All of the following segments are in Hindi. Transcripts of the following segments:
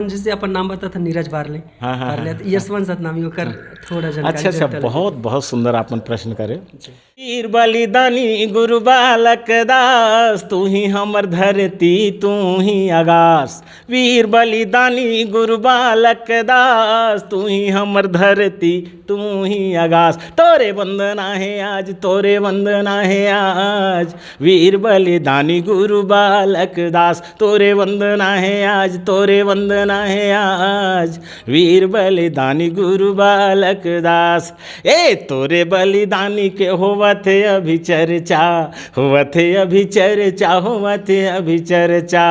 जिससे अपन नाम बता था नीरज बारले। हाँ हाँ बारले हाँ तो यशवंत सतनामी होकर थोड़ा जानकारी अच्छा अच्छा, देता लगे। बहुत बहुत सुंदर आपन प्रश्न करे। जी। वीर बलिदानी गुरु बालक दास, तू ही हमर धरती तू ही आकाश। वीर बलिदानी गुरु बालक दास, तू ही हमर धरती तू ही आकाश। तोरे वंदना है आज, तोरे वंदना है आज, वीर बलिदानी गुरु बालक दास। तोरे वंदना है आज, तोरे वंदना है आज, वीर बलिदानी गुरु बालक दास। ए तोरे बलिदानी के होवत अभी चर्चा, होवत अभी चर्चा, होवत अभी चर्चा।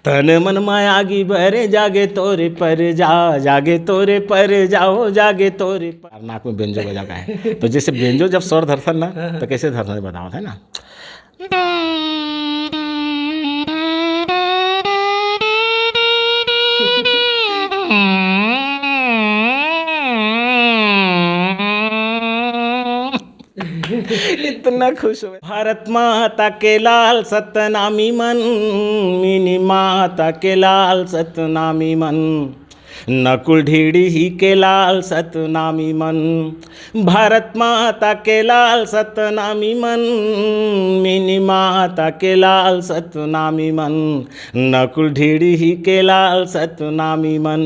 तन मन मायागी बरे जागे तोरे पर जा, जागे तोरे पर जाओ, जागे तोरे पर। नाक में बेंजो बजा का है, तो जैसे बेंजो जब स्वर धरता ना तो कैसे धरता बताओ है ना। इतना खुश हुए। भारत माता के लाल सतनामी मन, मिनी माता के लाल सतनामी मन, नकुल ढीड़ी ही के लाल सतनामी मन। भारत माता के लाल सतनामी मन, मिनी माता के लाल सतनामी मन, नकुल ढीड़ी ही के लाल सतनामी मन।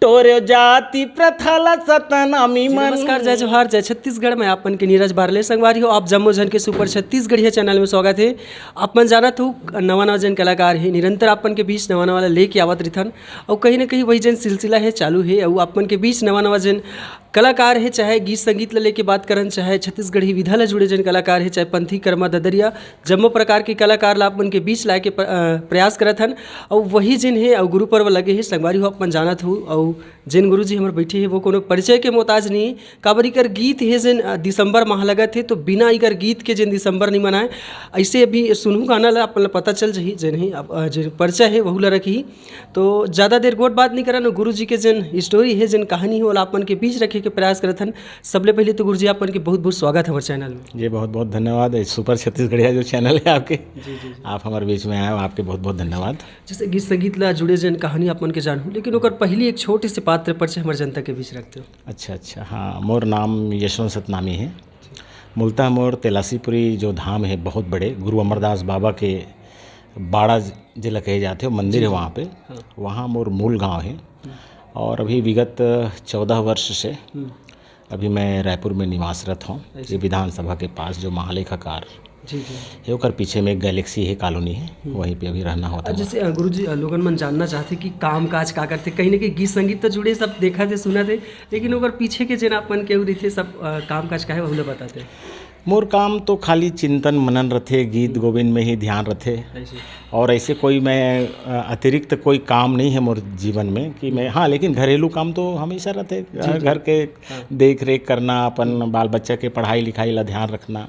टोरे जाति प्रथा ला सतनामी मन। नमस्कार, जय जोहार, जय छत्तीसगढ़ में आपन के नीरज बारले संगवारी हो। आप जम्मो जन के सुपर छत्तीसगढ़िया चैनल में स्वागत है। अपन जानत हो नवा नवा जन कलाकार है, निरंतर अपन के बीच नवा नवा लेके आवत रिथन और कहीं ना कहीं वही जन सिलसिला है चालू है। और अपन के बीच नवा नवा जन कलाकार है, चाहे गीत संगीत ला लेके बात करन, चाहे छत्तीसगढ़ी विधा ला जुड़े जन कलाकार है, चाहे पंथी कर्मा ददरिया जम्मो प्रकार के कलाकार ला अपन के बीच लाए के प्रयास करत हन। और वही जिन है और गुरु पर्व लगे है संगवारी हो अपन जानत हो। और जिन गुरु जी हमारे बैठे हैं वो कोनो परिचय के मोहताज नहीं, काबर इकर गीत है जिन दिसंबर माह लगत है, तो बिना इकर गीत के जिन दिसंबर नहीं मनाए ऐसे अभी सुनू गाना ला अपन पता चल जही जिन ही जिन परिचय है वहू ला रखी। तो ज़्यादा देर गोट बात नहीं करन, गुरु जी के जिन स्टोरी है जिन कहानी हो अपन के बीच रखे के प्रयास करत हन। सबले पहले तो गुरु जी अपन के बहुत बहुत स्वागत है हमारे चैनल में। जी बहुत बहुत धन्यवाद। सुपर छत्तीसगढ़िया जो चैनल है आपके, जी जी आप हमारे बीच में आए हो, आपके बहुत बहुत धन्यवाद। जैसे गीत संगीत ला जुड़े जन कहानी अपन के जानू, लेकिन ओकर पहली एक छोटे से पात्र परिचय हमारे जनता के बीच रखते हो। अच्छा अच्छा, हाँ, मोर नाम यशवंत सतनामी है। मूलतः मोर तेलासीपुरी जो धाम है बहुत बड़े, गुरु अमरदास बाबा के बाड़ा जिला कहे जाते हो, मंदिर है वहाँ पे, वहाँ मोर मूल गांव है। और अभी विगत 14 वर्ष से अभी मैं रायपुर में निवासरत हूँ। ये विधानसभा के पास जो महालेखाकार जी जी है ओकर पीछे में एक गैलेक्सी है कॉलोनी है, वहीं पे अभी रहना होता है। जैसे गुरु जी लोगन मन जानना चाहते कि काम काज का करते, कहीं ना कहीं गीत संगीत तो जुड़े सब देखा थे सुना थे, लेकिन ओकर पीछे के जन अपन के रही थे सब काम काज का है वह बताते। मोर काम तो खाली चिंतन मनन रथे, गीत गोविंद में ही ध्यान रथे। और ऐसे कोई मैं अतिरिक्त कोई काम नहीं है मोर जीवन में कि मैं, हाँ, लेकिन घरेलू काम तो हमेशा रहते। घर के देख रेख करना, अपन बाल बच्चा के पढ़ाई लिखाई ला ध्यान रखना,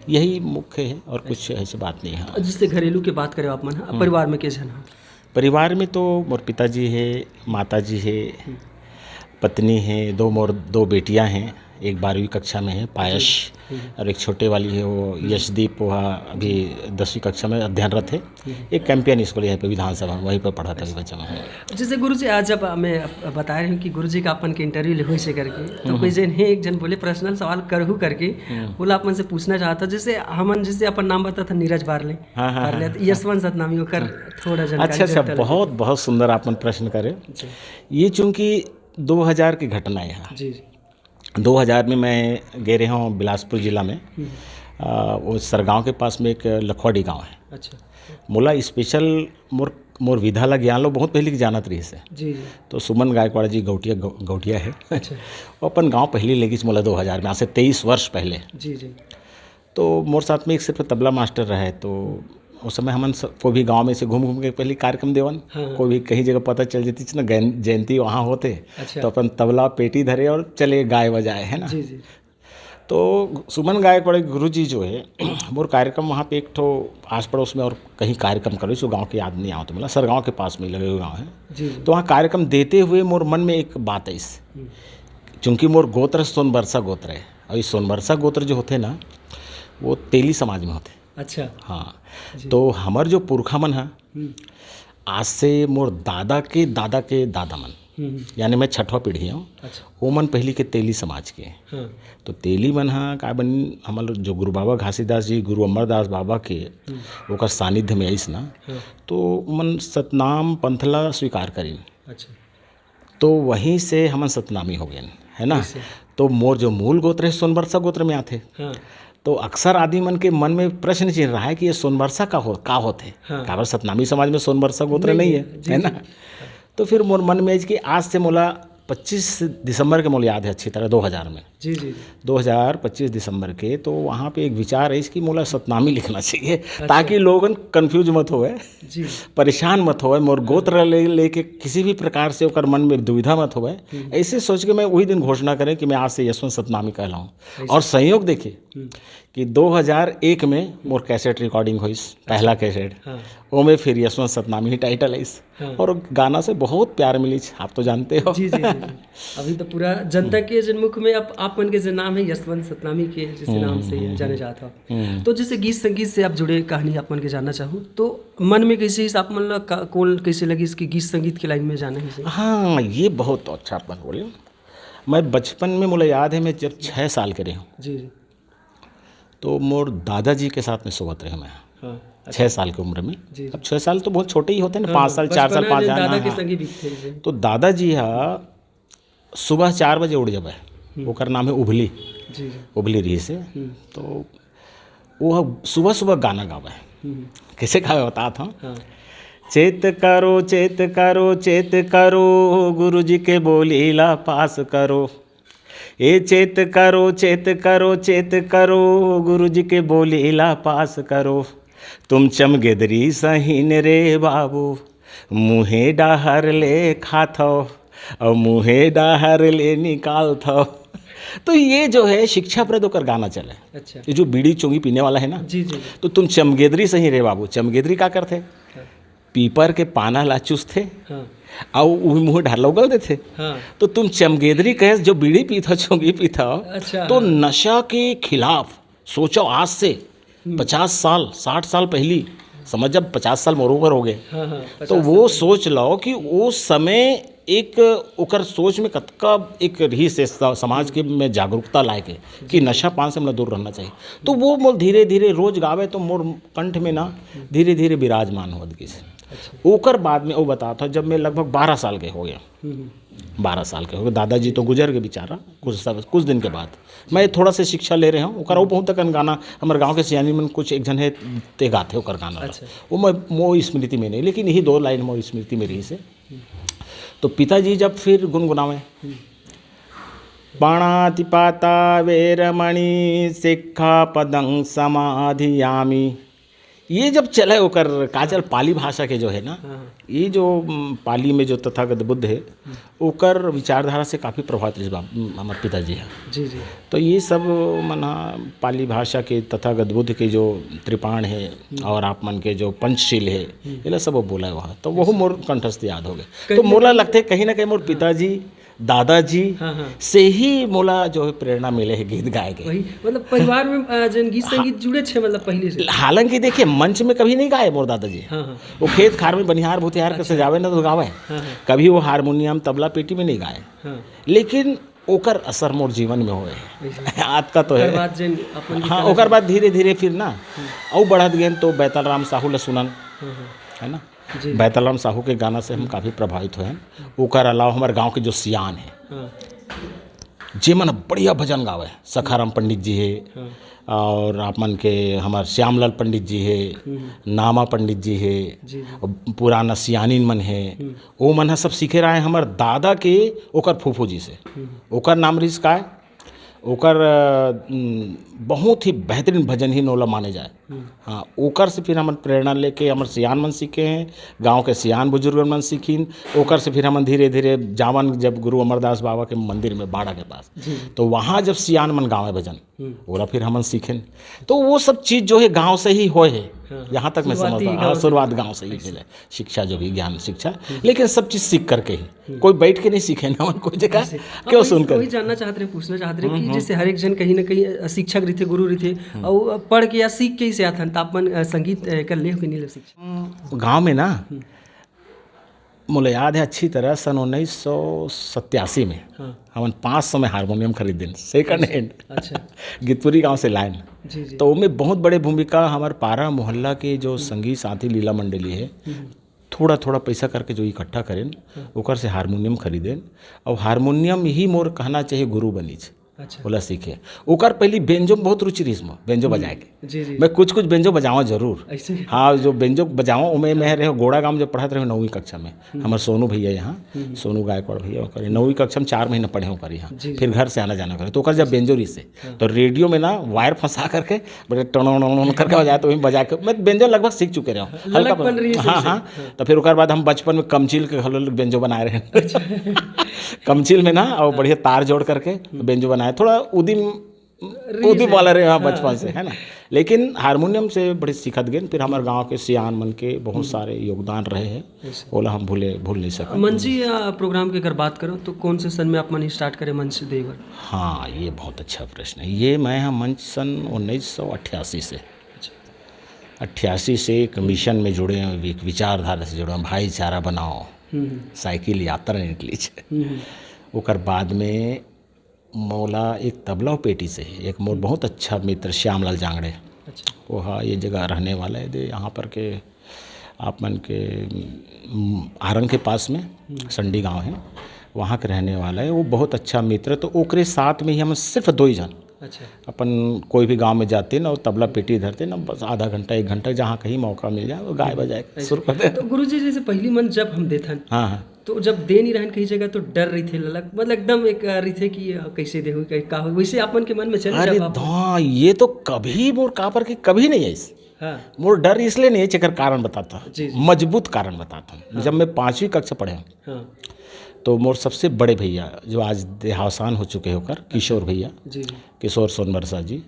यही मुख्य है और कुछ ऐसी बात नहीं है। जिससे घरेलू की बात करें आप मन, परिवार में के जन? परिवार में तो मोर पिताजी है, माताजी है, पत्नी है, दो बेटियां हैं। एक 12वीं कक्षा में है पायश, और एक छोटे वाली है वो यशदीप, वह अभी 10वीं कक्षा में अध्ययनरत है। एक कैंपियन स्कूल यहाँ पे विधानसभा, वहीं पर पढ़ा था बच्चा में। जैसे गुरु जी आज जब मैं बता रहे हूँ कि गुरु जी का अपन के इंटरव्यू ले से करके, तो कोई जन है एक जन बोले पर्सनल सवाल करहू करके बोला अपन से पूछना चाहता। जैसे हमन जैसे अपन नाम बता था नीरज बारले, यशवंत सतनामी होकर थोड़ा जानकारी। अच्छा अच्छा, बहुत बहुत सुंदर आपन प्रश्न करे। ये चूँकि 2000 की घटना है यहाँ। जी 2000 में मैं गए रहा हूँ बिलासपुर जिला में, वो सरगांव के पास में एक लखवाड़ी गांव है। अच्छा, मोला स्पेशल मोर विधा ला ज्ञान लो बहुत पहले की जानत रही से। जी जी। तो सुमन गायकवाड़ जी गौटिया है। अच्छा। वो अपन गांव पहले लेगी मोला 2000 में, आज से 23 वर्ष पहले। जी जी। तो मोर साथ में एक सिर्फ तबला मास्टर रहे। तो उस समय हमन कोई भी गांव में से घूम घूम के पहले कार्यक्रम देवन। कोई भी कहीं जगह पता चल जाती थी ना जयंती वहाँ होते। अच्छा। तो अपन तबला पेटी धरे और चले गाय बजाए, है ना। जी जी। तो सुमन गायकवाड़ गुरु जी जो है मोर कार्यक्रम वहाँ पे एक ठो आस पड़ोस में और कहीं कार्यक्रम करो, जो गांव के याद नहीं आओ, तो मतलब सरगांव के पास में लगे हुए गाँव है। जी। तो वहाँ कार्यक्रम देते हुए मोर मन में एक बात है, चूँकि मोर गोत्र सोनबरसा गोत्र है, और ये सोनबरसा गोत्र जो होते ना वो तेली समाज में होते। अच्छा। हाँ, तो हमार जो पुरखा मन है आज से मोर दादा के दादा मन, यानी मैं छठवा पीढ़ी हूँ। अच्छा। वो मन पहली के तेली समाज के। हाँ। तो तेली मन हा का बनी हमारे जो गुरु बाबा घासीदास जी, गुरु अमरदास बाबा के ओकर सानिध्य में आइस ना, हाँ। तो मन सतनाम पंथला स्वीकार करी। अच्छा। तो वहीं से हमन सतनामी हो गए, है ना। कैसे? तो मोर जो मूल गोत्र है सोनबरसा गोत्र में आते। हाँ। तो अक्सर आदि मन के मन में प्रश्न चिन्ह रहा है कि ये सोनबरसा का होते। हाँ। काबर सतनामी समाज में सोनबरसा गोत्र नहीं है, जी, है ना। तो फिर मोर मन में कि आज से मोला 25 दिसंबर के मोला याद है अच्छी तरह 2000 में, जी जी 2025 दिसंबर के, तो वहाँ पे एक विचार है इसकी मोला सतनामी लिखना चाहिए। ताकि लोगन कंफ्यूज मत होए, जी। परेशान मत होए, मोर गोत्र लेके किसी भी प्रकार से ओकर मन में दुविधा मत होए। ऐसे सोच के मैं वही दिन घोषणा करें कि मैं आज से यशवंत सतनामी कहलाऊँ। और संयोग देखिए कि 2001 में मोर कैसेट रिकॉर्डिंग हुई, पहला कैसेट, वो में फिर यशवंत सतनामी ही टाइटल है। और गाना से बहुत प्यार मिली, आप तो जानते हो। जी जी जी। अभी तो पूरा जनता के जनमुख में आप मन के जो नाम है यशवंत सतनामी के जैसे नाम से जाने जाता हो। तो जैसे गीत संगीत से आप जुड़े कहानी आप मन के जानना चाहूँ तो मन में कैसे आप मन कौन कैसे लगी इसकी गीत संगीत की लाइन में जाना है? हाँ, ये बहुत अच्छा अपन बोले। मैं बचपन में मुझे याद है, मैं जब 6 साल के रही हूँ, जी जी, तो मोर दादाजी के साथ में सोवत रहे मैं। हाँ। 6 साल की उम्र में। जी। अब 6 साल तो बहुत छोटे ही होते हैं ना, 5 साल 4 साल 5 दादा के साल। संगी बीतते हैं। तो दादाजी हा सुबह 4 बजे उठ जाबे, ओकर नाम है उभली, जी जी, उभली रही से। तो वो सुबह सुबह गाना गावे। कैसे गावे बता था? हाँ। चेत करो चेत करो चेत करो, गुरु जी के बोलीला पास करो। ए चेत करो चेत करो चेत करो, गुरु जी के बोलीला पास करो। तुम चमगेदरी सहीन रे बाबू, मुँहे डाहर ले खाथो और मुँहे डाहर ले निकाल थो। तो ये जो है शिक्षाप्रद होकर गाना चले। अच्छा। ये जो बीड़ी चुंगी पीने वाला है ना, जी जी, तो तुम चमगेदरी सही रे बाबू। चमगेदरी का करते? हाँ। पीपर के पाना ला चूसते, हाँ। और वो मुँह ढाल उगल देते। हाँ। तो तुम चमगेदरी कहे जो बीड़ी पीता चुंगी पीता। अच्छा। तो नशा के खिलाफ सोचो, आज से 50 साल 60 साल पहली, समझ जब 50 साल मोरोवर हो गए। हाँ हाँ, तो वो सोच लो कि वो समय एक ओकर सोच में कतका एक रही से समाज के में जागरूकता लाए के कि नशा पान से मतलब दूर रहना चाहिए। तो वो मोर धीरे धीरे रोज गावे, तो मोर कंठ में ना धीरे धीरे विराजमान हो गई। ओकर बाद में वो बता था, जब मैं लगभग 12 साल के हो गया, 12 साल के हो गए, दादाजी तो गुजर गए बेचारा कुछ दिन के बाद। मैं थोड़ा से शिक्षा ले रहे हूँ। ओकर वो बहुत तक गाना हमारे गांव के सियानी में कुछ एक जन है ते गाते ओकर गाना। अच्छा। वो मैं मोह स्मृति में नहीं, लेकिन यही 2 लाइन मोह स्मृति में रही से। तो पिताजी जब फिर गुनगुनावे, पाणातिपाता वेरमणि सिक्खापदं समाधियामि, ये जब चले ओकर काजल पाली भाषा के जो है ना, ये जो पाली में जो तथागत बुद्ध है, ओकर विचारधारा से काफ़ी प्रभावित रहे हमारे पिताजी हैं। जी जी। तो ये सब मना पाली भाषा के तथागत बुद्ध के जो त्रिपाण है और आप मन के जो पंचशील है, ये सब वो बोला है वहाँ। तो वो मोर कंठस्थ याद हो गए। तो मोला लगते है कहीं ना कहीं मोर पिताजी दादाजी से ही मोला जो है प्रेरणा मिले है गीत गाए के। वही मतलब परिवार में जन गीत संगीत जुड़े छे मतलब पहले से। हालांकि देखिए मंच में कभी नहीं गाए मोर दादाजी। वो खेत खार में बनिहार भूतिहार के सजावे ना तो गावे। कभी वो हारमोनियम तबला पेटी में नहीं गाए, लेकिन ओकर असर मोर जीवन में होए आज का तो है। हाँ, ओकर बाद धीरे धीरे फिर ना और बढ़त गए तो बैतल राम साहू ल सुनन, है ना। बैतल राम साहू के गाना से हम काफ़ी प्रभावित हुए हैं। ओकर अलावा हमारे गांव के जो सियान है, जे मन बढ़िया भजन गावे, सखाराम पंडित जी है, और आप मन के हमारे श्यामलाल पंडित जी है, नामा पंडित जी है, पुराना सियानीन मन है। वो मन सब सीखे रहे हैं हमारे दादा के ओकर फूफू जी से। ओकर नाम रिस का है, ओकर बहुत ही बेहतरीन भजन ही नोला माने जाए। हाँ, ओकर से फिर हम प्रेरणा लेके हमारे सियान मन सीखे हैं, गांव के सियान बुजुर्ग मन सीखीन। ओकर से फिर हम धीरे धीरे जावन जब गुरु अमरदास बाबा के मंदिर में बाड़ा के पास, तो वहाँ जब सियान मन गावे भजन, ओला फिर हमन सीखें। तो वो सब चीज़ जो है गांव से ही होए है। यहाँ तक मैं समझता हूँ। हाँ, शुरुआत गाँव से ही मिले शिक्षा, जो भी ज्ञान शिक्षा, लेकिन सब चीज़ सीख करके ही, कोई बैठ के नहीं सीखे ना कोई जगह क्यों सुनकर। वही जानना चाहते रहे, पूछना चाहते रहे कि जैसे हर एक जन कहीं ना कहीं शिक्षक रहते, गुरु रहते, और पढ़ के या सीख के ही से आथन तापमान संगीत कर ले कि नहीं ले शिक्षा गाँव में ना मुझे याद है अच्छी तरह सन 1987 में हाँ हमन 500 में हारमोनियम खरीदें सेकंड हैंड। अच्छा गीतपुरी गांव से लाइन। जी जी तो उनमें बहुत बड़े भूमिका हमारे पारा मोहल्ला के जो संगीत साथी लीला मंडली है, थोड़ा थोड़ा पैसा करके जो इकट्ठा करें ओकर से हारमोनियम खरीदें। और हारमोनियम ही मोर कहना चाहिए गुरु बनी छे, अच्छा बोला सीखे। ओकर पहली बेंजो में बहुत रुचि रही बेंजो बजाए के। जी जी मैं कुछ बेंजो बजाऊँ जरूर। ऐसे हाँ, जो बेंजो बजाऊँ उमें मैं रहे गोड़ा गांव जब पढ़त रहे 9वीं कक्षा में। हमारे सोनू भैया यहाँ, सोनू गायकवाड़ भैया करे 9वीं कक्षा में 4 महीने पढ़े होकर यहाँ। जी, फिर घर से आना जाना करे तो ओकर जब बेंजो रही से तो रेडियो में ना वायर फंसा करके बड़े टन करके बजाए, तो वहीं बजा के मैं बेंजो लगभग सीख चुके रहे हूँ ललक बन रही है हाँ हाँ। तो फिर ओकर बाद हम बचपन में कमचील के हलो बेंजो बनाए रहे कमचील में ना, और बढ़िया तार जोड़ करके बेंजो बनाए। थोड़ा उदी वाला रहे हाँ बचपन से, है ना। लेकिन हारमोनियम से बड़े सीखत गए। फिर हमारे गांव के सियान मन के बहुत सारे योगदान रहे हैं, ओला हम भूल नहीं सका। मंची प्रोग्राम की अगर बात करो तो कौन से सन में आप मन स्टार्ट करें मंच देवर? हाँ, ये बहुत अच्छा प्रश्न है। ये मैं यहाँ मंच सन 1988 से 88 से एक मिशन में जुड़े हैं, एक विचारधारा से जुड़े हैं, भाईचारा बनाओ साइकिल यात्रा निकली है। ओकर बाद में मौला एक तबला पेटी से ही एक मोर बहुत अच्छा मित्र श्यामलाल जांगड़े, अच्छा वो हाँ ये जगह रहने वाला है दे यहाँ पर के आप मन के आरंग के पास में संडी गांव है, वहाँ के रहने वाला है। वो बहुत अच्छा मित्र। तो ओकरे साथ में ही हम सिर्फ 2 ही जन अच्छा अपन कोई भी गांव में जाते ना, और तबला पेटी धरते ना, बस आधा घंटा 1 घंटा जहाँ कहीं मौका मिल जाए वो गाय बजाए शुरू करते। तो गुरुजी जैसे पहली मन जब हम देथन हाँ हाँ, तो जब दे नहीं रहन कहीं जगह तो डर रही थे ललक, मतलब एकदम एक रही थे कि कैसे दे हुई का हो, वैसे अपन के मन में चल अरे हाँ, ये तो कभी मोर का पर के कभी नहीं है। हाँ मोर डर इसलिए नहीं है, चेकर कारण बताता हूँ, जी, मजबूत कारण बताता हूँ। जब मैं 5वीं कक्षा पढ़े हूँ हाँ तो मोर सबसे बड़े भैया जो आज देहावसान हो चुके होकर, किशोर भैया, जी किशोर सोनबरसा जी,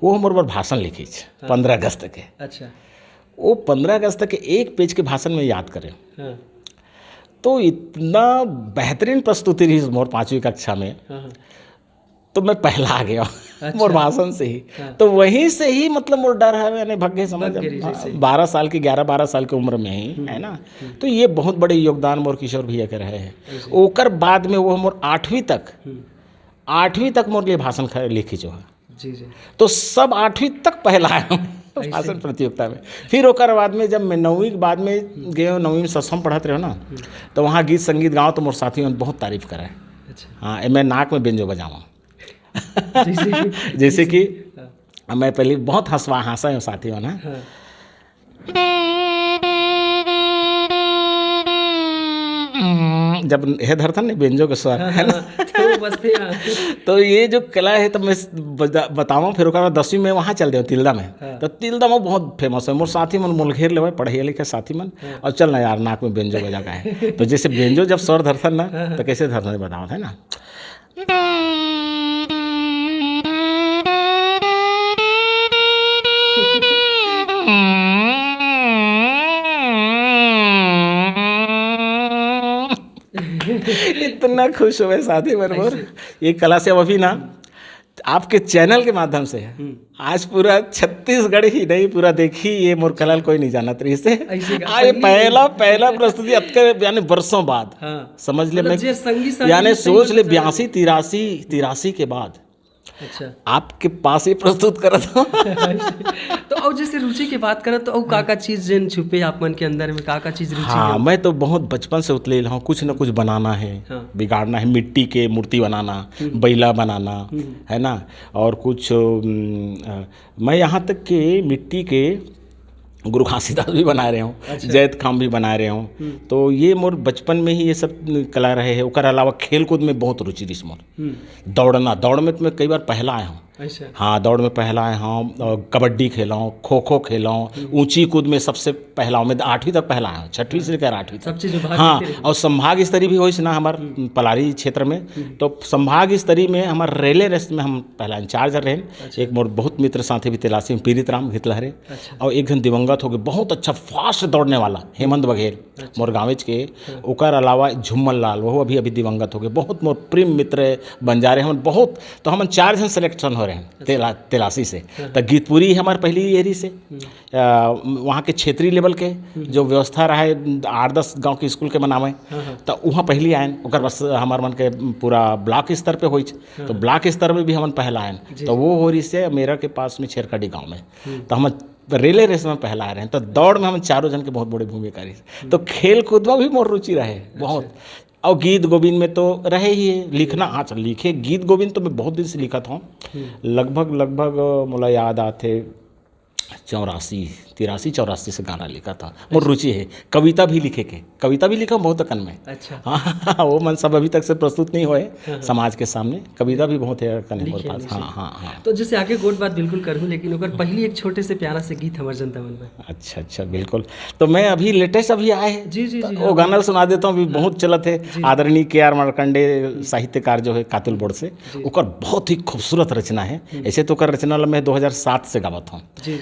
वो मोर पर भाषण लिखे 15 अगस्त के। अच्छा वो 15 अगस्त के 1 पेज के भाषण में याद करें हाँ तो इतना बेहतरीन प्रस्तुति रही मोर 5वीं कक्षा में। हाँ तो मैं पहला आ गया मोर भाषण से ही। हाँ। तो वहीं से ही मतलब मोर डर है, मैंने भग्गे समझ भग गई जैसे। 12 साल की 11-12 साल की उम्र में ही, है ना। तो ये बहुत बड़े योगदान मोर किशोर भैया के रहे हैं। ओकर बाद में वो मोर 8वीं तक मोर लिए भाषण लिखी जो है। जी जी तो सब 8वीं तक पहला आया भाषण प्रतियोगिता में। फिर ओकर बाद में जब मैं 9वीं के बाद में गए, 9वीं में सत्संग पढ़ते रहो ना, तो वहाँ गीत संगीत गाँव तो मोर साथियों ने बहुत तारीफ कराए। अच्छा हाँ, मैं नाक में बेंजो बजाऊँ जैसे जैसे कि मैं पहले बहुत हंसा हूँ साथियों ना, हाँ जब यह धरता नहीं बेंजो के स्वर, है ना। तो बसते तो ये जो कला है तो मैं बताऊँ। फिर ओकर बाद 10वीं में वहाँ चल गए तिलदा में। तो तिलदा में बहुत फेमस है, मोर साथी मन मोल घेर लेवे पढ़े लिखे साथी मन, और चल ना यार नाक में बेंजो बजा का है। तो जैसे बेंजो जब स्वर धरता ना तो कैसे धरता बताओ, है ना। इतना खुश हुए साथी बरबर ये कला से। अब अभी ना आपके चैनल के माध्यम से आज पूरा छत्तीसगढ़ ही नहीं पूरा देखी ये मोर कला कोई नहीं जाना तरी से। आज पहला प्रस्तुति यानी वर्षों बाद, हाँ समझ ले, मैं संगीत यानी सोच ले 82-83 के बाद अच्छा आपके पास ही प्रस्तुत करा था। तो और जैसे रुचि की बात करें तो और का चीज जन छुपे आप मन के अंदर में का चीज रुचि हाँ, है? मैं तो बहुत बचपन से उतले रहा हूँ, कुछ न कुछ बनाना है, हाँ। बिगाड़ना है, मिट्टी के मूर्ति बनाना, बैला बनाना, है ना। और कुछ मैं यहाँ तक कि मिट्टी के गुरु घासीदास भी बना रहे हूँ, अच्छा। जैत खाम भी बना रहे हूँ। तो ये मोर बचपन में ही ये सब कला रहे हैं। ओकर अलावा खेल कूद में बहुत रुचि रही मोर। दौड़ में तो मैं कई बार पहला आया हूँ। अच्छा हाँ, दौड़ में पहला आया हूँ, और कबड्डी खेला हूँ, खो खो खेला हूँ, ऊंची कूद में सबसे पहला हूँ। मैं 8वीं तक पहला आया हूँ, 6वीं से लेकर 8वीं सब तक। चीज भाग हाँ, लेते रहे। और संभाग स्तरीय भी हो ना हमारे पलारी क्षेत्र में। तो संभाग स्तरीय में हमारे रेले रेस में हम पहला इंचार्ज रहे। अच्छा। एक मोर बहुत मित्र साथी भी तिलासी में पीरित राम घितलहरे, अच्छा। और एक जन दिवंगत हो गए, बहुत अच्छा फास्ट दौड़ने वाला हेमंत बघेल मोर गाँवेज के। ओकर अलावा झुम्मन लाल, वो अभी दिवंगत हो गए। बहुत मोर प्रेम मित्र बन जा रहे हैं बहुत। तो हम 4 जन सिलेक्शन हो रहे तेलासी से। तो गीतपुरी हमारे पहली एरी से वहाँ के क्षेत्रीय लेवल के जो व्यवस्था रहे 8-10 गांव के स्कूल के बनावे, तो वहाँ पहली आयन ओकर बस हमार मन के पूरा ब्लॉक स्तर पे होई, तो ब्लॉक स्तर में भी हमन पहला आयन। तो वो हो रही से मेरा के पास में छेरकड़ी गाँव में, तो हम रिले रेस में पहला आ रहे हैं। तो दौड़ में हम चारों जन के बहुत बड़ी भूमिका रही। तो खेल कूद में भी मोर रुचि रहे बहुत। और गीत गोविंद में तो रहे ही है लिखना। हाँ चल लिखे गीत गोविंद तो मैं बहुत दिन से लिखा था, लगभग मुला याद आते 83-84 से गाना लिखा था। मोर रुचि है कविता भी लिखा बहुत अकन में। अच्छा। हाँ वो मन सब अभी तक से प्रस्तुत नहीं हुए समाज के सामने, कविता भी बहुत है अकन है मोर पास। हाँ। तो जैसे आगे गोट बात बिल्कुल करूँ, लेकिन ओकर पहली एक छोटे से प्यारा से गीत हमारे जनता मन में। अच्छा बिल्कुल। तो मैं अभी लेटेस्ट अभी आए हैं जी। वो गाना सुना देता हूँ, अभी बहुत चलत है। आदरणीय KR मार्कंडे साहित्यकार जो है कातिल बोर्ड से, ओकर बहुत ही खूबसूरत रचना है। ऐसे तो ओकर रचना मैं 2007 से गावत हूँ,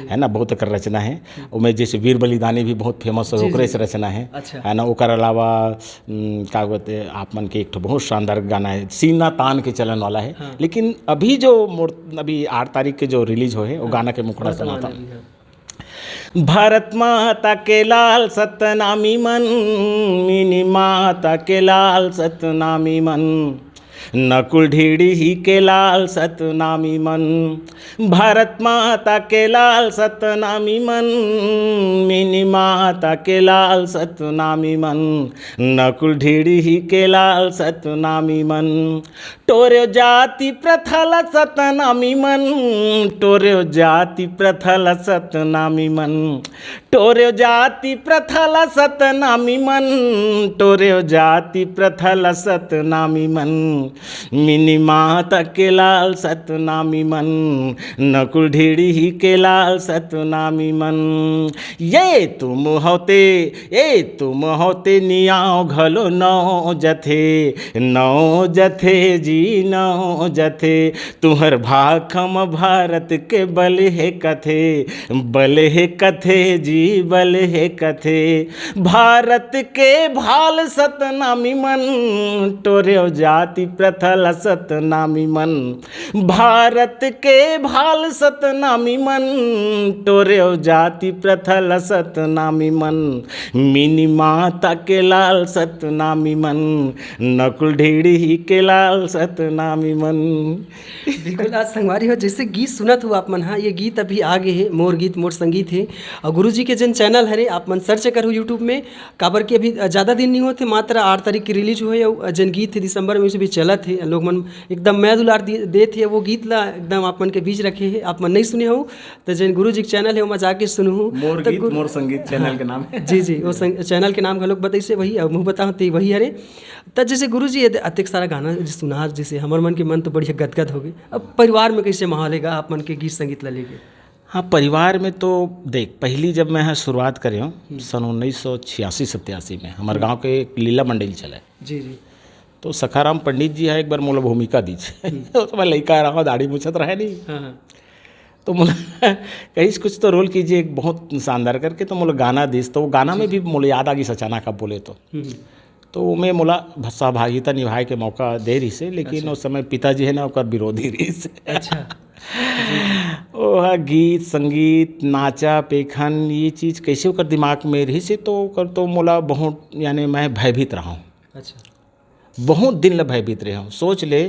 है ना। बहुत ओकर रचना है उमें, जैसे वीर बलिदानी भी बहुत फेमस है, ओकरे से रचना है, है ना। ओकर अलावा का बोलते आप मन के एक बहुत शानदार गाना है, सीना तान के चलन वाला है। लेकिन अभी जो अभी 8 तारीख के जो रिलीज हो है वो गाना के मुखड़ा सुना था। भारत माता के लाल सतनामी मन, मिनी माता के लाल सतनामी मन, नकुल ढीड़ी ही के लाल सतनामी मन। भारत माता के लाल सतनामी मन, मिनी माता के लाल सतनामी मन, नकुल ढीड़ी ही के लाल सतनामी मन। टोरे जाति प्रथल सतनामी मन, टोरे जाति प्रथल सतनामी मन, टोरे जाति प्रथल सतनामी मन, टोरे जाति प्रथल सतनामी मन, मिनी माता के लाल सतनामी मन, नकुल ढीड़ी ही के लाल सतनामी मन। ये तुम होते नियाओ घलो नौ जथे जी नौ जथे, तुम्हर भाखम भारत के बल है कथे जी बल है कथे। भारत के भाल सतनामी मन, टोरे जाति प्रथल सतनामी मन, भारत के भाल सतनामी मन, टोरे जाति प्रथल सतनामी मन, मिनी माता के लाल सतनामी मन, नकुल ढीड़ी ही के लाल सतनामी मन। बिल्कुल आज संगवारी हो जैसे गीत सुनत हो आप मन। हाँ ये गीत अभी आगे है, मोर गीत मोर संगीत है। और गुरुजी के जन चैनल है आप मन सर्च करो यूट्यूब में, काबर के अभी ज़्यादा दिन नहीं होते, मात्र 8 तारीख की रिलीज हुए। और जन गीत है दिसंबर में से भी चलत है, लोग मन एकदम मैं दुलार दे थे वो गीत ला एकदम आप मन के बीच रखे है। आप मन नहीं सुने हो तो जन गुरुजी के चैनल है वो जाके सुनू। मोर गीत मोर संगीत चैनल के नाम है। जी वो चैनल के नाम लोग बताइए वही मुँह बताओ तो वही हरे। तो जैसे गुरुजी अतिक सारा गाना सुना, जैसे हमारे मन के मन तो बढ़िया गदगद हो गए। अब परिवार में कैसे माहौल है आप मन के गीत संगीत ला लेके? हाँ परिवार में तो देख पहली जब मैं शुरुआत करे हूँ सन 1986-87 में हमारे गांव के एक लीला मंडल चला। जी तो सखाराम पंडित जी है एक बार मोला भूमिका दीजिए। तो मैं लड़का रहा दाढ़ी मुछत रहे नहीं। हाँ। तो मोला कहीं कुछ तो रोल कीजिए एक बहुत शानदार करके, तो मोला गाना दीस। तो वो गाना में भी मोला याद आ गई अचानक आप बोले तो मैं मोला सहभागिता निभाए के मौका दे रही से, लेकिन उस समय पिताजी है ना ओकर विरोधी रही से। अच्छा। ओह गीत संगीत नाचा पेखन ये चीज़ कैसे ओकर दिमाग में रही से, तो ओकर तो मोला बहुत यानी मैं भयभीत रहा हूँ। अच्छा। बहुत दिन ल भयभीत रहा हूँ। सोच ले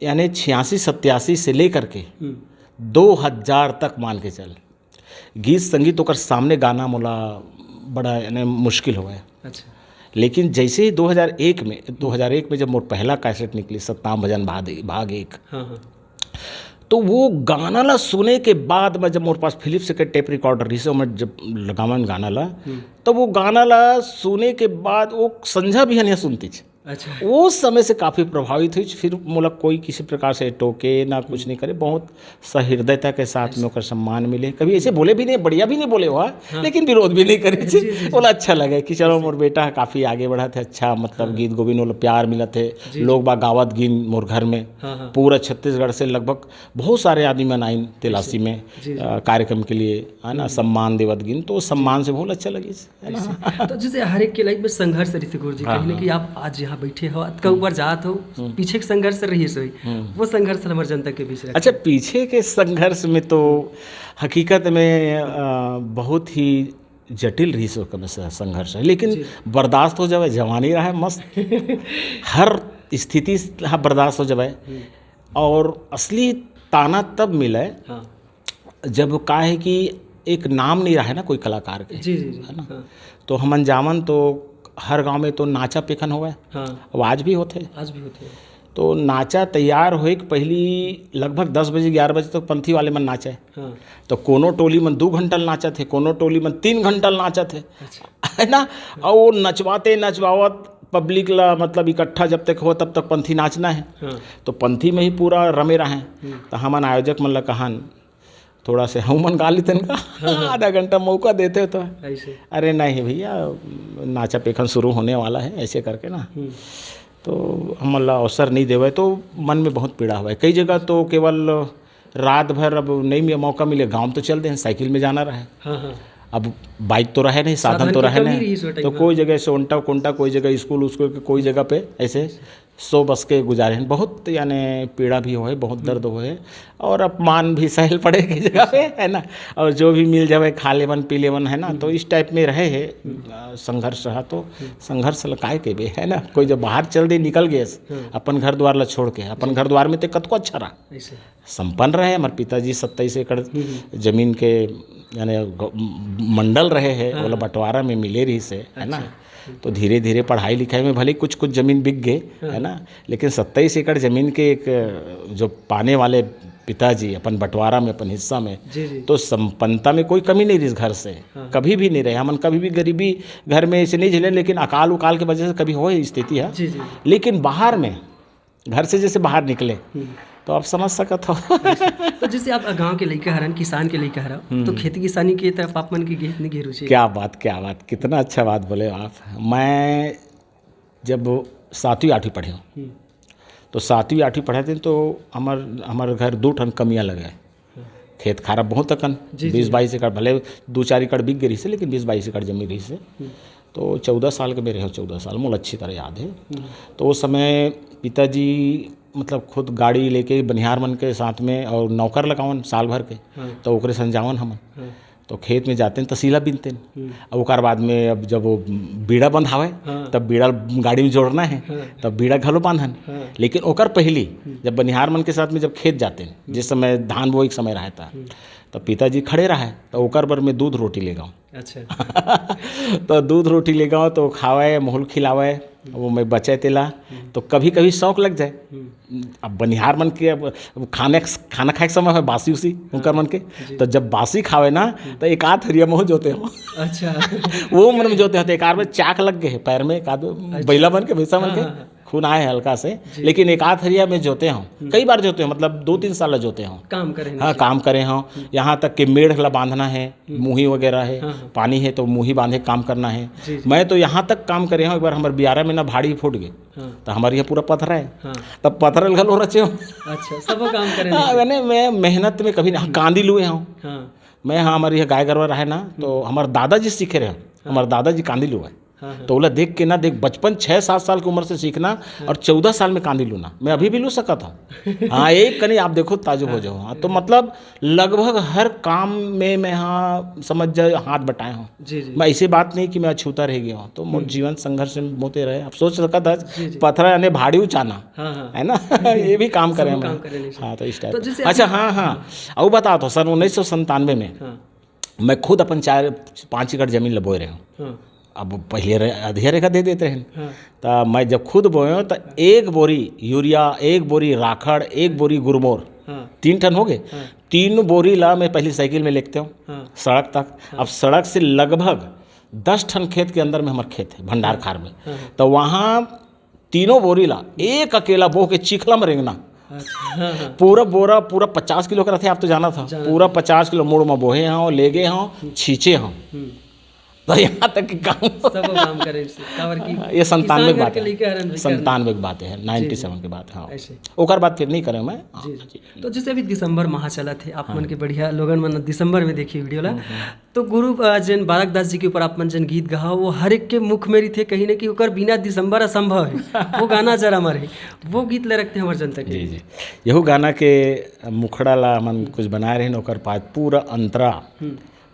यानी 86-87 से लेकर के 2000 तक मान के चल गीत संगीत ओकर सामने गाना मोला बड़ा यानी मुश्किल हुआ है। अच्छा। लेकिन जैसे ही 2001 में जब मोर पहला कैसेट निकली सत्ताम भजन भाग 1, हाँ। तो वो गाना ला सुने के बाद मैं जब मोर पास फिलिप्स के टेप रिकॉर्डर रही से मैं जब लगावन गाना ला, तो वो गाना ला सुने के बाद वो संझा भी नहीं सुनती थी। अच्छा। उस समय से काफ़ी प्रभावित हुई। फिर मोला कोई किसी प्रकार से टोके ना कुछ नहीं करे, बहुत सहृदयता के साथ में ओकर सम्मान मिले। कभी ऐसे बोले भी नहीं, बढ़िया भी नहीं बोले हुआ, लेकिन विरोध भी नहीं करे थे। बोला अच्छा लगे कि चलो मोर बेटा काफ़ी आगे बढ़ा थे, अच्छा मतलब गीत गोविंद वाला प्यार मिला थे, लोग बा गावत गिन मोर घर में। पूरा छत्तीसगढ़ से लगभग बहुत सारे आदमी मन आइन तेलासी में कार्यक्रम के लिए, है ना, सम्मान देवत गिन। तो सम्मान से बहुत अच्छा लगी। है ना। तो जैसे हर एक के लाइफ में संघर्ष रही थी गुरुजी, कहीं ना कहीं आप आज यहाँ बैठे हो, का ऊपर जात हो, पीछे के संघर्ष रही सोई, वो संघर्ष हमारे जनता के बीच रखे। अच्छा, पीछे के संघर्ष में तो हकीकत में बहुत ही जटिल रही सो कम से संघर्ष है, लेकिन बर्दाश्त हो जाए, जवानी रहा है मस्त। हर स्थिति हाँ बर्दाश्त हो जाए। और असली ताना तब मिले हाँ। जब का है कि एक नाम नहीं रहा है ना कोई कलाकार के, जी जी जी, है ना। हाँ। तो हमन जामन तो हर गांव में तो नाचा पेखन हो गए, हाँ। अब आज भी होते। आज भी होते हैं। तो नाचा तैयार होए कि पहली लगभग 10 बजे 11 बजे तक पंथी वाले मन नाचे। हाँ। तो कोनो टोली में 2 घंटा नाचा थे, कोनो टोली में 3 घंटा नाचा थे, अच्छा। है ना। और वो नचवाते नचवावत पब्लिक ला मतलब इकट्ठा जब तक हो तब तक पंथी नाचना है। हाँ। तो पंथी में ही पूरा रमे रहें। तो हमन आयोजक मन ला कहान थोड़ा से हम मन गा लेते इनका, आधा घंटा मौका देते तो ऐसे अरे नहीं भैया नाचा पेखन शुरू होने वाला है ऐसे करके ना। तो हम ला अवसर नहीं देवे तो मन में बहुत पीड़ा हुआ है। कई जगह तो केवल रात भर अब नहीं मौका मिले, गाँव तो चल दें, साइकिल में जाना रहे। हाँ हाँ। अब बाइक तो रहे नहीं, साधन तो की रहे कमी नहीं, रही इस टाइम तो में। कोई जगह सोनटा कोंटा, कोई जगह स्कूल उसको के कोई जगह पे ऐसे 100 बस के गुजारे हैं। बहुत यानी पीड़ा भी हो है, बहुत दर्द हो है, और अपमान भी सहल पड़े कई जगह पे, है ना। और जो भी मिल जाए खा लेवन पी लेवन, है ना। तो इस टाइप में रहे है संघर्ष रहा। तो संघर्ष लकाए के भी, है ना। कोई जब बाहर चल दे निकल गए अपन घर द्वार ला छोड़ के, अपन घर द्वार में तो कतको अच्छा रहा, ऐसे संपन्न रहे। हमारे पिताजी 27 एकड़ जमीन के यानी मंडल रहे हैं, बोला बंटवारा में मिले रही से, है ना। तो धीरे धीरे पढ़ाई लिखाई में भले कुछ कुछ ज़मीन बिक गए, है ना, लेकिन 27 एकड़ ज़मीन के एक जो पाने वाले पिताजी अपन बंटवारा में अपन हिस्सा में, जी जी। तो संपन्नता में कोई कमी नहीं रही इस घर से, कभी भी नहीं रहे। हमन कभी भी गरीबी घर में ऐसे नहीं झेले, लेकिन अकाल उकाल की वजह से कभी हो स्थिति है। जी जी। लेकिन बाहर में घर से जैसे बाहर निकले तो आप समझ सकत हो। तो जैसे आप गांव के लड़के हरन, किसान के लड़के हरन, तो खेती किसानी की तरफ आप मन की कितनी गहरी रुचि है? क्या बात, कितना अच्छा बात बोले आप। मैं जब 7वीं 8वीं पढ़े हूँ, तो 7वीं 8वीं पढ़े थे तो हमारे घर 2 ठन कमियाँ लगे। खेत खारा बहुत अकन, 20-22 एकड़, भले 2-4 एकड़ बिक गई से, लेकिन 20-22 एकड़ जमी रही से। तो 14 साल के मेरे हो, 14 साल मुझे अच्छी तरह याद है। तो उस समय पिताजी मतलब खुद गाड़ी लेके बनिहार मन के साथ में और नौकर लगावन साल भर के, तो ओकरे संजावन हमन। तो खेत में जाते हैं तसीला बीनते हैं। अब ओकर बाद में अब जब वो बीड़ा बंधावे तब बीड़ा गाड़ी में जोड़ना है, तब बीड़ा घलो बांधन। लेकिन ओकर पहली जब बनिहार मन के साथ में जब खेत जाते हैं, जिस समय धान वो एक समय रहता, तो पिताजी खड़े रहे, तो ओकर बर में दूध रोटी ले गाऊँ। अच्छा। तो दूध रोटी ले गाऊँ तो खावे मोहल खिलावे, वो मैं बचे तेला, तो कभी कभी शौक लग जाए। अब बनिहार मन के अब खाना खाए के समय है बासी उसी उनकर मन के, तो जब बासी खावे ना तो एक आध हरिया मोह जोते हो। अच्छा। वो मन में जोते होते, एक आध में चाक लग गए पैर में, एक आध बैला बन के भैंसा बन के खून आए हल्का से, लेकिन एक आध हरिया में जोते हों, कई बार जोते हों, मतलब 2-3 साल जोते हों, काम करें। हाँ काम करे हों। यहाँ तक कि मेढ़ ला बांधना है, मुही वगैरह है, पानी है तो मुही बांधे काम करना है। मैं तो यहाँ तक काम करे हूँ, एक बार हमारे बियारा में ना भाड़ी फूट गए, तो हमारे यहाँ पूरा पत्थर है, तब पत्थर घलो रचे हो। अच्छा, सब काम करें। मैंने मैं मेहनत में कभी कांदी लुए हूँ मैं। हाँ हमारे यहाँ गाय गरवा रहे ना, तो हमारे दादाजी सीखे रहे, हमारे दादाजी कांदी लुए। तो बोला देख के ना, देख बचपन 6-7 साल की उम्र से सीखना और 14 साल में कांदी लूना, मैं अभी भी लू सका था। हाँ एक कहीं आप देखो ताजुब हो जाओ। हाँ तो मतलब लगभग हर काम में मैं हाँ समझ जाए हाथ बटाए हूँ। मैं ऐसी बात नहीं कि मैं अछूता रह गया हूँ, तो मोर जीवन संघर्ष में होते रहे। अब सोच सका था पत्थर यानी भाड़ी उचाना, है ना, ये भी काम करें। हाँ तो इस टाइप। अच्छा हाँ और बताओ तो सन 1997 में मैं खुद अपन 4-5 एकड़ जमीन बोए रहे हूँ। अब पहले आधिया रेखा दे देते हैं, तो मैं जब खुद बोए तो 1 बोरी यूरिया, 1 बोरी राखड़, 1 बोरी गुरमोर, 3 टन हो गए। 3 बोरी ला मैं पहली साइकिल में लेते हूँ सड़क तक। अब सड़क से लगभग 10 टन खेत के अंदर में हमारा खेत है भंडार खार में, तो वहाँ 3 बोरी ला एक अकेला बो के चिखला में रेंगना। पूरा बोरा पूरा 50 किलो का रहते, आप तो जाना था, पूरा 50 किलो मोड़ में बोहे हों, ले गए हों, छींचे हों। तो यहाँ तक कि काम सब काम करें इससे काबर की ये 97 की बात के लेके हरण है, भी 97 की बात है, 97 की बात है। हाँ, ऐसे ओकर बाद फिर नहीं करे मैं। जी जी। तो जैसे अभी दिसंबर माह चला थे आप मन के बढ़िया लोगन मन दिसंबर में देखी वीडियो ला, तो गुरु जन बालक दास जी के ऊपर आप मन जन गीत गा वो हर एक के मुख में थे कहीं ना कहीं ओकर बिना दिसंबर असंभव है वो गाना जरा मरे वो गीत ले रखते हमारे जनता के। जी जी, यहू गाना के मुखड़ा ला हम कुछ बनाए रहे ओकर बाद पूरा अंतरा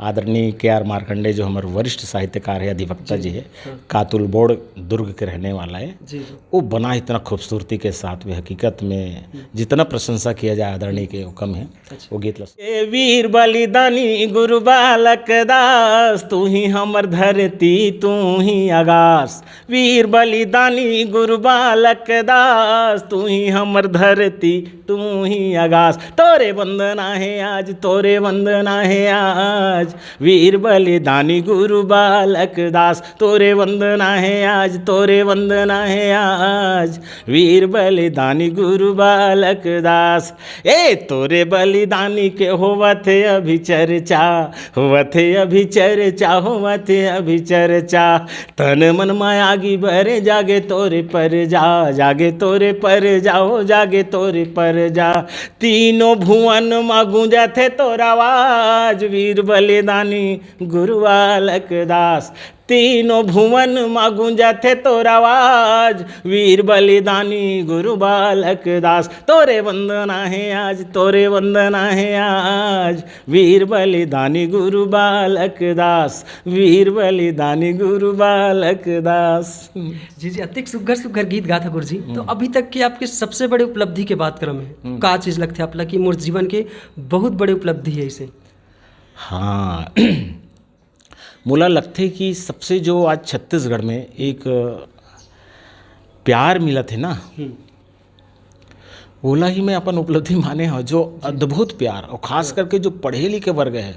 आदरणीय के.आर. मार्कंडे जो हमारे वरिष्ठ साहित्यकार है, अधिवक्ता जी है, कातुल बोर्ड दुर्ग के रहने वाला है, जी जी वो बना इतना खूबसूरती के साथ में, हकीकत में जितना प्रशंसा किया जाए आदरणीय के वो कम है। वो गीत ए वीर बलिदानी गुरु बालक दास, तू ही हमर धरती तू ही आकाश। वीर बलिदानी गुरु बालक दास, तू ही हमर धरती तू ही आकाश। तोरे वंदना है आज, तोरे वंदना है आज, वीर बलिदानी गुरु बालक दास। तोरे वंदना है आज, तोरे वंदना है आज, वीर बलिदानी गुरु बालक दास। ए तोरे बलिदानी के होवत अभी चर्चा, होवत अभी चर्चा, होवत अभी चर्चा। तन मन मायागी बरे जागे तोरे पर जा, जागे तोरे पर जाओ, जागे तोरे पर जा। तीनों भुवन मा गूंजा थे तोरा आवाज, वीर बलिदानी गुरु बालक दास। तीनों भुवन मा गूंजा थे तोरा आवाज, वीर बलिदानी गुरु बालक दास। तोरे वंदना है आज, तोरे वंदना है आज, वीर बलिदानी गुरु बालक दास, वीर बलिदानी गुरु बालक दास। जी जी, अतिक सुघर सुघर गीत गा था गुरु जी। तो अभी तक की आपके सबसे बड़े उपलब्धि के बात क्रम है का चीज़ लगते आप कि मोर जीवन के बहुत बड़े उपलब्धि है इसे? हाँ मोला लगते कि सबसे जो आज छत्तीसगढ़ में एक प्यार मिला थे ना, ओला ही में अपन उपलब्धि माने हो, जो अद्भुत प्यार, और खास करके जो पढ़े लिखे वर्ग है,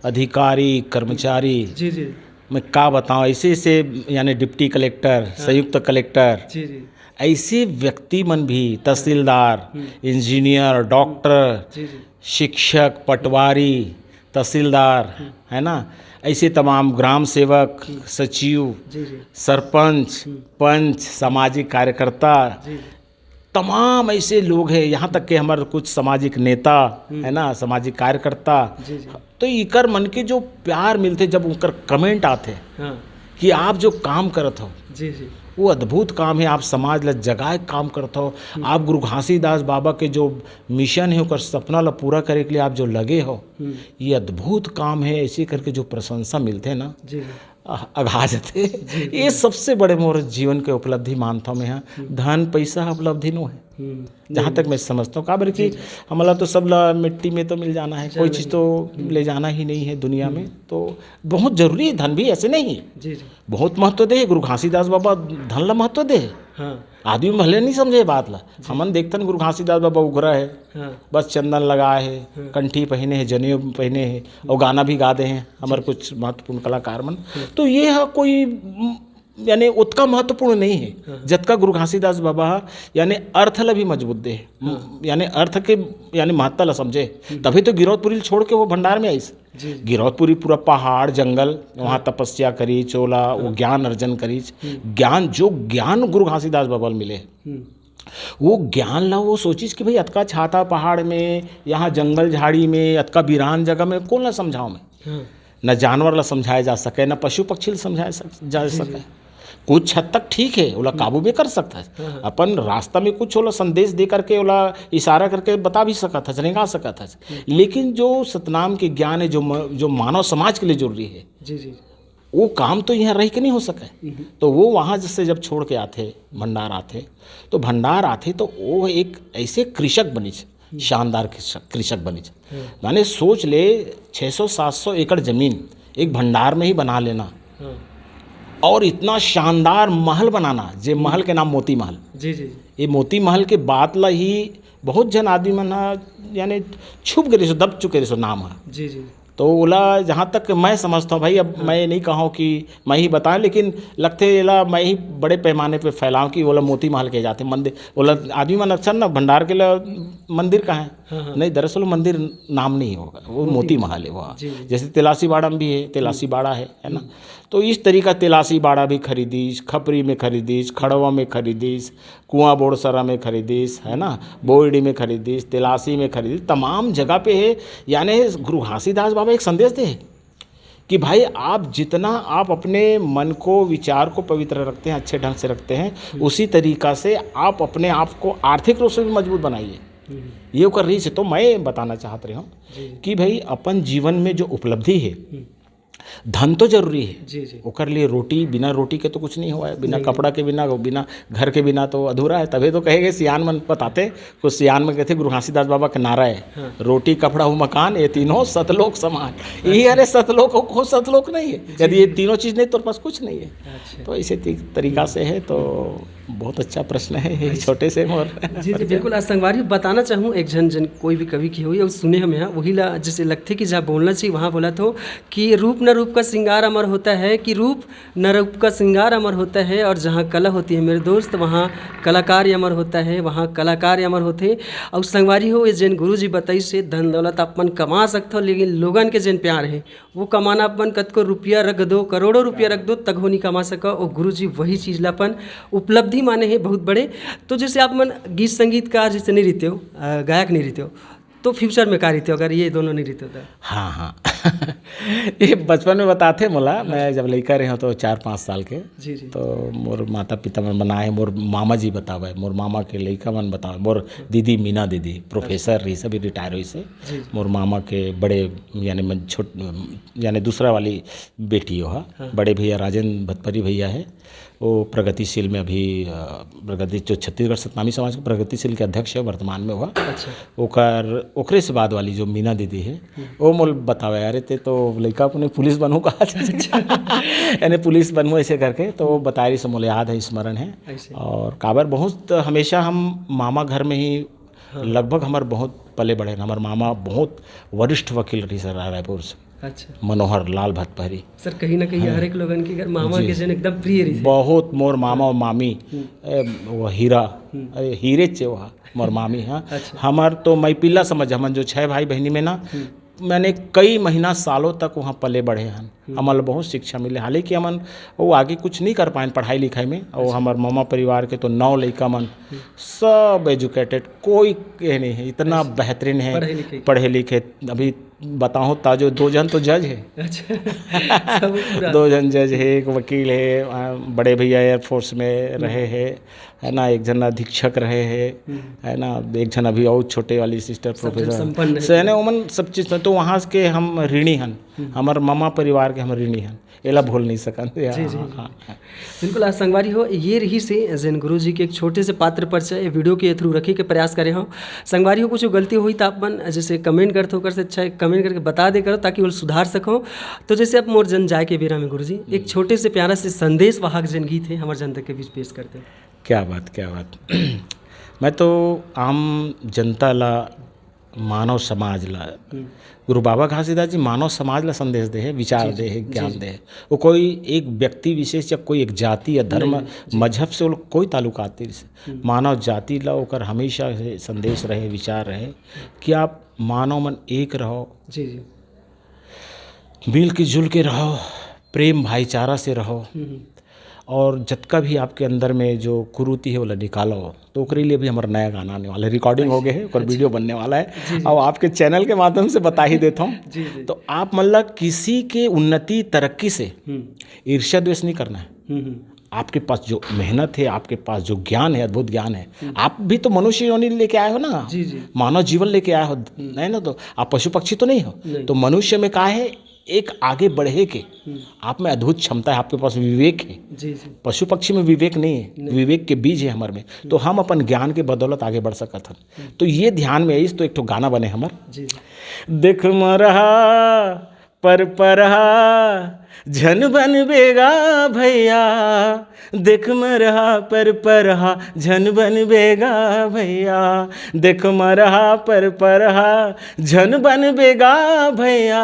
अधिकारी कर्मचारी, जी जी मैं क्या बताऊँ, ऐसे ऐसे यानी डिप्टी कलेक्टर, संयुक्त कलेक्टर, जी जी ऐसे व्यक्ति मन भी, तहसीलदार, इंजीनियर, डॉक्टर, जी जी शिक्षक, पटवारी, तहसीलदार, है ना, ऐसे तमाम ग्राम सेवक, सचिव, जी जी सरपंच, पंच, सामाजिक कार्यकर्ता, जी तमाम ऐसे लोग हैं, यहाँ तक के हमारे कुछ सामाजिक नेता है ना, सामाजिक कार्यकर्ता। जी जी तो इकर मन के जो प्यार मिलते जब उनकर कमेंट आते हाँ कि आप जो काम करत हो जी जी वो अद्भुत काम है, आप समाज ला जगाए काम करते हो, आप गुरु घासीदास बाबा के जो मिशन है ओकर सपना ला पूरा करे के लिए आप जो लगे हो, ये अद्भुत काम है, ऐसे करके जो प्रशंसा मिलते हैं ना, जी अघा जाते। ये सबसे बड़े मोर जीवन के उपलब्धि मानता हूँ मैं। यहाँ धन पैसा उपलब्धि नो है जहाँ तक मैं समझता हूँ, काबर कि हमारा तो सब ला मिट्टी में तो मिल जाना है, कोई चीज़ तो ले जाना ही नहीं है दुनिया में, तो बहुत जरूरी है धन भी, ऐसे नहीं है, जी जी बहुत महत्व दे। गुरु घासीदास बाबा धन ला महत्व दे, हाँ आदमी भले नहीं समझे बात ला। हमन देखतन गुरु घासीदास बाबा उगरा है, हाँ बस चंदन लगाए है, कंठी पहने है, जनेऊ पहने है, और गाना भी गा दे हैं हमारे कुछ महत्वपूर्ण कलाकार मन। तो ये है कोई यानी उतना महत्वपूर्ण नहीं है जतका गुरु घासीदास बाबा यानी अर्थ ला भी मजबूत दे, यानी अर्थ के यानी महत्ता ला समझे, तभी तो गिरौदपुरी छोड़ के वो भंडार में आई। गिरौदपुरी पूरा पहाड़ जंगल, वहाँ तपस्या करी, चोला वो ज्ञान अर्जन करी, ज्ञान जो ज्ञान गुरु घासीदास बाबा मिले, वो ज्ञान ला वो सोचिस कि भाई अतका छाता पहाड़ में, यहाँ जंगल झाड़ी में, अतका वीरान जगह में कौन ला समझाऊँ मैं, न जानवर ला समझाया जा सके, न पशु पक्षी ला समझाया जा सके। कुछ हद तक ठीक है, ओला काबू में कर सकता है, अपन रास्ता में कुछ ओला संदेश दे करके, ओला इशारा करके बता भी सकता है, रेंगा सकता है, लेकिन जो सतनाम के ज्ञान है, जो मानव समाज के लिए जरूरी है, जी जी वो काम तो यहाँ रह के नहीं हो सके। तो वो वहाँ जैसे जब छोड़ के आते भंडार आते, तो भंडार आते तो वो एक ऐसे कृषक बनी, शानदार कृषक बनी। मैंने सोच ले 600-700 एकड़ जमीन एक भंडार में ही बना लेना, और इतना शानदार महल बनाना, जे महल के नाम मोती महल। जी जी ये मोती महल के बात ला ही बहुत जन आदमी मन यानी छुप गए सो, दब चुके सो नाम है। जी जी तो बोला जहाँ तक मैं समझता हूँ भाई, अब मैं नहीं कहूँ कि मैं ही बताएं, लेकिन लगते ला मैं ही बड़े पैमाने पे फैलाऊँ कि बोला मोती महल के जाते मंदिर, बोला आदमी मन अक्सर ना भंडार के लिए मंदिर कहाँ है, नहीं दरअसल वो मंदिर नाम नहीं होगा, वो मोती महल है वहाँ। जैसे तिलासी बाड़ा में भी है, तिलासी बाड़ा है ना। तो इस तरीका तिलासी बाड़ा भी खरीदीस, खपरी में खरीदीस, खड़वा में खरीदीस, कुआं बोड़सरा में खरीदीस, है ना, बोईडी में खरीदीस, तिलासी में खरीदीस, तमाम जगह पे है। यानी गुरु घासीदास बाबा एक संदेश दे कि भाई आप जितना आप अपने मन को, विचार को पवित्र रखते हैं, अच्छे ढंग से रखते हैं, उसी तरीका से आप अपने आप को आर्थिक रूप से भी मजबूत बनाइए। ये कर रही से तो मैं बताना चाहते रहा हूँ कि भाई अपन जीवन में जो उपलब्धि है, धन तो जरूरी है, जी ओकर लिए रोटी, बिना रोटी के तो कुछ नहीं हुआ है, बिना कपड़ा के बिना, बिना घर के बिना तो अधूरा है। तभी तो कहेंगे सियान मन बताते, कुछ सियान में कहते गुरु घासीदास बाबा का नारा है, रोटी कपड़ा हो मकान ये तीनों सतलोक समान। ये अरे सतलोक हो, सतलोक नहीं है यदि ये तीनों चीज़ नहीं तो पास कुछ नहीं है। तो इसी तरीका से है। तो बहुत अच्छा प्रश्न है ये छोटे से मोर। जी बिल्कुल। आज संगवारी बताना चाहूँ, एक जन कोई भी कवि की हुई और सुने हम यहाँ वही ला जैसे लगते कि जहाँ बोलना चाहिए वहाँ बोला तो कि रूप न रूप का श्रृंगार अमर होता है, कि रूप न रूप का श्रृंगार अमर होता है, और जहाँ कला होती है मेरे दोस्त वहाँ कलाकार अमर होता है, वहाँ कलाकार अमर होते। और संगवारी हो ये जैन गुरु जी बताई से धन दौलत अपन कमा सकते हो, लेकिन लोगन के जैन प्यार है वो कमाना अपन कतको रुपया रख दो, करोड़ों रुपया रख दो तक हो नहीं कमा सका। और गुरु जी वही चीज़ ला अपन उपलब्धि माने हैं बहुत बड़े। तो जैसे आप मन गीत संगीतकार जैसे नहीं रहते हो, गायक नहीं रहते हो, तो फ्यूचर में क्या रहते हो अगर ये दोनों नहीं रहते होता? हाँ ये बचपन में बताते मोला, मैं जब लड़का रहे हो तो 4-5 साल के जी तो मोर माता पिता मन बनाए, मोर मामा जी बतावे, मोर मामा के लड़का मन बतावे, मोर दीदी मीना दीदी प्रोफेसर रही, सभी रिटायर हुई से, मोर मामा के बड़े यानी छोट यानी दूसरा वाली बेटी हो, बड़े भैया राजेंद्र भतपरी भैया है, वो प्रगतिशील में अभी प्रगति जो छत्तीसगढ़ सतनामी समाज के प्रगतिशील के अध्यक्ष है वर्तमान में हुआ। अच्छा। ओकरे से बाद वाली जो मीना दीदी है वो मोल बतावे यार ते तो लड़का अपने पुलिस बनू कहा यानी पुलिस बनू ऐसे करके, तो वो बताई से मोल याद है, स्मरण है। और काबर बहुत हमेशा हम मामा घर में ही लगभग हमारे बहुत पले बढ़े। हमारे मामा बहुत वरिष्ठ वकील रही सर रायपुर से। अच्छा। मनोहर लाल भतपरी सर कहीं ना कहीं हर एक लोगन के घर मामा के जन एकदम प्रिय रही बहुत। मोर मामा और मामी वो हीरा हीरे चे वहाँ मोर मामी। हाँ अच्छा। हमार तो मैं पिल्ला समझ, हम जो 6 भाई बहनी में ना मैंने कई महीना सालों तक वहाँ पले बढ़े हैं, हमारे बहुत शिक्षा मिले। हालांकि हमन वो आगे कुछ नहीं कर पाए पढ़ाई लिखाई में। और हमारे मामा परिवार के तो 9 लड़का मन सब एजुकेटेड, कोई ये नहीं है, इतना बेहतरीन है पढ़े लिखे। अभी बताऊँ ताजो 2 जन तो जज है। अच्छा। 2 जन जज है, एक वकील है, बड़े भैया एयरफोर्स में रहे हैं, है ना, एक जन अधीक्षक रहे हैं, है ना, एक जन अभी और छोटे वाली सिस्टर प्रोफेसर से है ना, उमन सब चीज़। तो वहाँ के हम ऋणी हन, हमारे मामा परिवार के हम ऋणी हन, एला भूल नहीं सकन। जी जी बिल्कुल। आज संगवारी हो ये रही से जैन गुरु जी के एक छोटे से पात्र परिचय वीडियो के थ्रू रखे के प्रयास करे हो। संगवारी हो कुछ गलती हुई तो आप मन जैसे कमेंट करते हो, कर से अच्छा कमेंट करके बता दे करो ताकि वो सुधार सको। तो जैसे आप मोर जन जाए के बेरा में गुरु जी एक छोटे से प्यारा से संदेश वाहक जन गीत है हमारे जनता के बीच पेश करते हो। क्या बात क्या बात। मैं तो आम जनता ला, मानव समाज ला, गुरु बाबा घासीदास जी मानव समाज ला संदेश दे है, विचार दे है, ज्ञान दे है। वो कोई एक व्यक्ति विशेष या कोई एक जाति या धर्म मजहब से कोई ताल्लुकात नहीं। मानव जाति ला ओकर हमेशा से संदेश रहे, विचार रहे कि आप मानव मन एक रहो, जी जी, मिल के जुल के रहो, प्रेम भाईचारा से रहो, और जतका भी आपके अंदर में जो कुरीति है वो निकालो। तो उसके लिए भी हमारा नया गाना आने वाला है, रिकॉर्डिंग हो गया है और वीडियो बनने वाला है। और आपके चैनल के माध्यम से बता ही देता हूँ। तो आप मतलब किसी के उन्नति तरक्की से ईर्ष्या द्वेष नहीं करना है। आपके पास जो मेहनत है, आपके पास जो ज्ञान है, अद्भुत ज्ञान है, आप भी तो मनुष्य योनि लेके आए हो ना, मानव जीवन लेके आए हो, नहीं ना, तो आप पशु पक्षी तो नहीं हो। तो मनुष्य में क्या है, एक आगे बढ़े के आप में अद्भुत क्षमता है, आपके पास विवेक है। जी जी। पशु पक्षी में विवेक नहीं है, विवेक के बीज है हमारे में। तो हम अपन ज्ञान के बदौलत आगे बढ़ सकत हन। तो ये ध्यान में इस तो एक तो गाना बने हमार, देख मरहा पर परहा झन बन बेगा भैया देख मरहा पर परहा झन बन बेगा भैया देख मरहा पर परहा झन बन बेगा भैया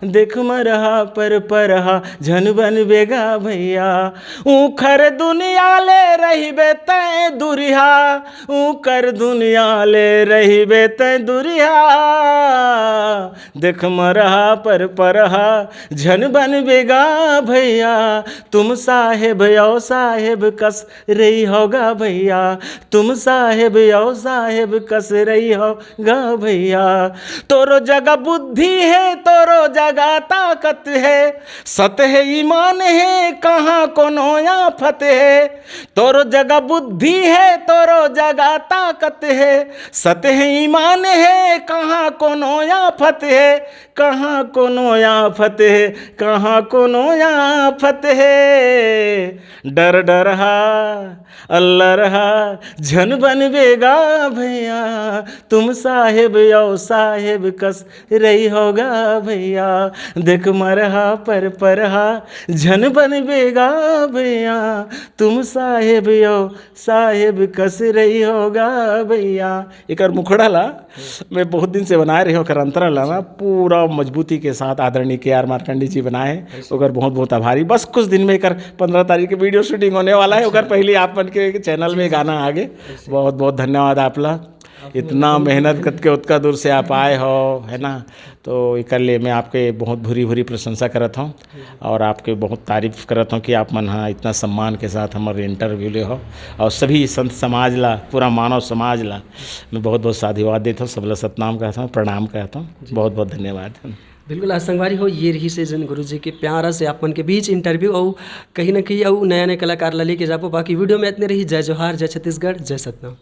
देख मरहा पर परहा झन बन बेगा भैया ऊखर दुनिया ले रहिबे तै दुरिहा ऊकर दुनिया ले रहिबे तै दुरिहा देख मरहा पर परहा झन बन बेगा भैया तुम साहेब यो साहेब कस रही होगा भैया तुम साहेब यो साहेब कस रही होगा भैया तोरो जगह बुद्धि है तोरो जगह ताकत है सत है ईमान है कहाँ कोनो आफत है तोरो जगह बुद्धि है तोरो जगह ताकत है सत है ईमान है कहाँ कोनो आफत है कहाँ कोनो आफत है कहाँ कोनो आफत है डर डरहा अल्लाह रहा झन बन बेगा भैया तुम साहेब यो साहेब कस रही होगा भैया देख मरहा पर परहा झन बन बेगा भैया तुम साहेब यो साहेब कस रही होगा भैया एकर मुखड़ा ला मैं बहुत दिन से बनाए रही हूँ अंतरा ला पूरा मजबूती के साथ आदरणीय के.आर. मार्कंडी जी बनाए ओकर बहुत बहुत आभारी बस कुछ दिन में एकर 15 तारीख के वीडियो शूटिंग होने वाला है ओकर पहले आप के चैनल में गाना आगे बहुत बहुत धन्यवाद आपला इतना मेहनत करके उतना दूर से आप आए हो है ना तो एकर लिए मैं आपके बहुत भूरी भूरी प्रशंसा करत हूँ और आपके बहुत तारीफ करत हूँ कि आप मन हाँ इतना सम्मान के साथ हमारे इंटरव्यू ले हो और सभी संत समाज ला पूरा मानव समाज ला मैं बहुत बहुत साधुवाद देता हूँ सबला सतनाम कहता हूँ प्रणाम कहता हूँ बहुत बहुत धन्यवाद। बिल्कुल आज संगवारी हो ये रही से जन गुरु जी के प्यारा से अपन के बीच इंटरव्यू और कहीं ना कहीं और नया नया कलाकार ला लेके जापो बाकी वीडियो में इतने रही जय जोहार जय छत्तीसगढ़ जय सतनाम।